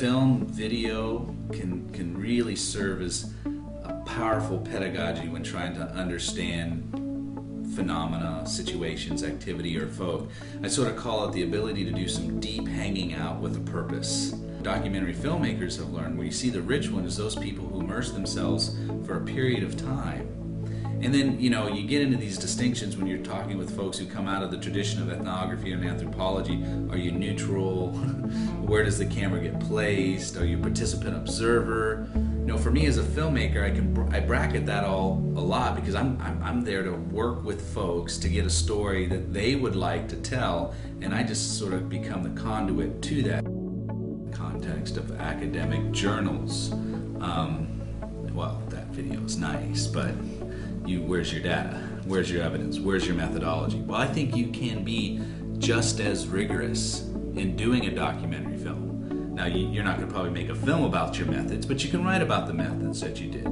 Film, video can really serve as a powerful pedagogy when trying to understand phenomena, situations, activity, or folk. I sort of call it the ability to do some deep hanging out with a purpose. Documentary filmmakers have learned where you see the rich ones, those people who immerse themselves for a period of time. And then, you get into these distinctions when you're talking with folks who come out of the tradition of ethnography and anthropology. Are you neutral? Where does the camera get placed? Are you a participant observer? For me as a filmmaker, I bracket that all a lot because I'm there to work with folks to get a story that they would like to tell, and I just sort of become the conduit to that. Context of academic journals. Well, that video is nice, but where's your data? Where's your evidence? Where's your methodology? Well, I think you can be just as rigorous in doing a documentary film. Now, you're not going to probably make a film about your methods, but you can write about the methods that you did.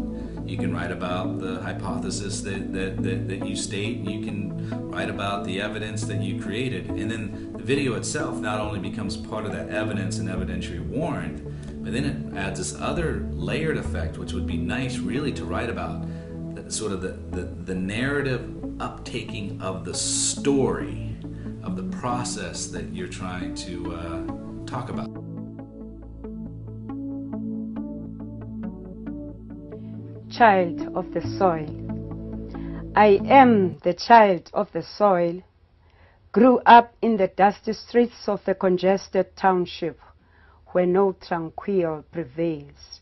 You can write about the hypothesis that you state. You can write about the evidence that you created. And then the video itself not only becomes part of that evidence and evidentiary warrant, but then it adds this other layered effect, which would be nice really to write about, sort of the narrative uptaking of the story, of the process that you're trying to talk about. Child of the soil. I am the child of the soil, grew up in the dusty streets of a congested township where no tranquil prevails.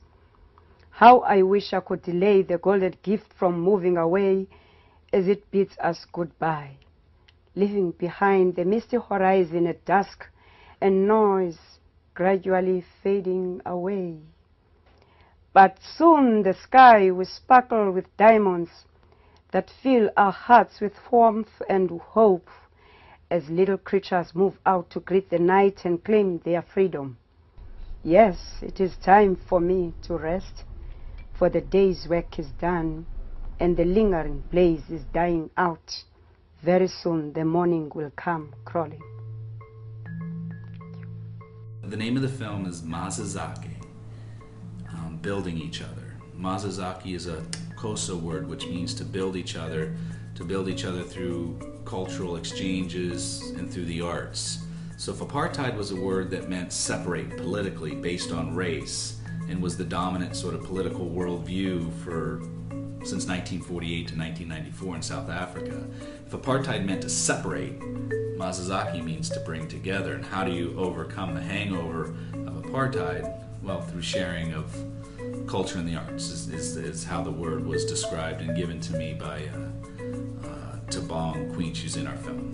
How I wish I could delay the golden gift from moving away as it bids us goodbye, leaving behind the misty horizon at dusk and noise gradually fading away. But soon the sky will sparkle with diamonds that fill our hearts with warmth and hope as little creatures move out to greet the night and claim their freedom. Yes, it is time for me to rest, for the day's work is done and the lingering blaze is dying out. Very soon the morning will come crawling. The name of the film is Mazazake, building each other. Mazazake is a Xhosa word which means to build each other through cultural exchanges and through the arts. So if apartheid was a word that meant separate politically based on race, and was the dominant sort of political worldview since 1948 to 1994 in South Africa. If apartheid meant to separate, Mazazake means to bring together. And how do you overcome the hangover of apartheid? Well, through sharing of culture and the arts is how the word was described and given to me by Tabong Queen, who's in our film.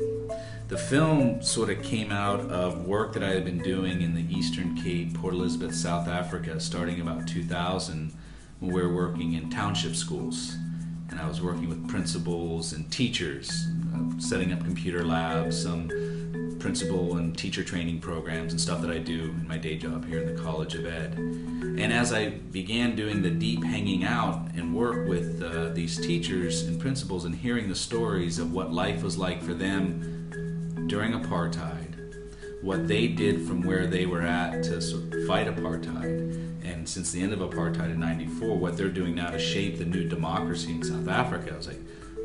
The film sort of came out of work that I had been doing in the Eastern Cape, Port Elizabeth, South Africa, starting about 2000, when we were working in township schools. And I was working with principals and teachers, setting up computer labs, some principal and teacher training programs and stuff that I do in my day job here in the College of Ed. And as I began doing the deep hanging out and work with these teachers and principals and hearing the stories of what life was like for them during apartheid, what they did from where they were at to sort of fight apartheid, and since the end of apartheid in '94, what they're doing now to shape the new democracy in South Africa, I was like,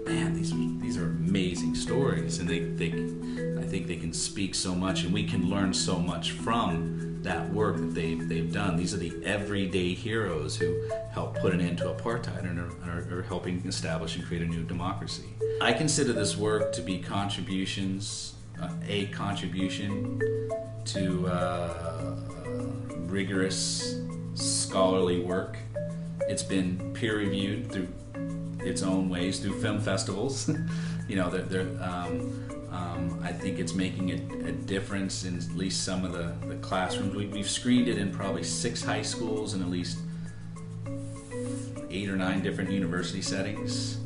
man, these are amazing stories, and I think they can speak so much, and we can learn so much from that work that they've done. These are the everyday heroes who helped put an end to apartheid and are helping establish and create a new democracy. I consider this work to be a contribution to rigorous scholarly work. It's been peer-reviewed through its own ways, through film festivals. I think it's making a difference in at least some of the classrooms. We've screened it in probably 6 high schools and at least 8 or 9 different university settings.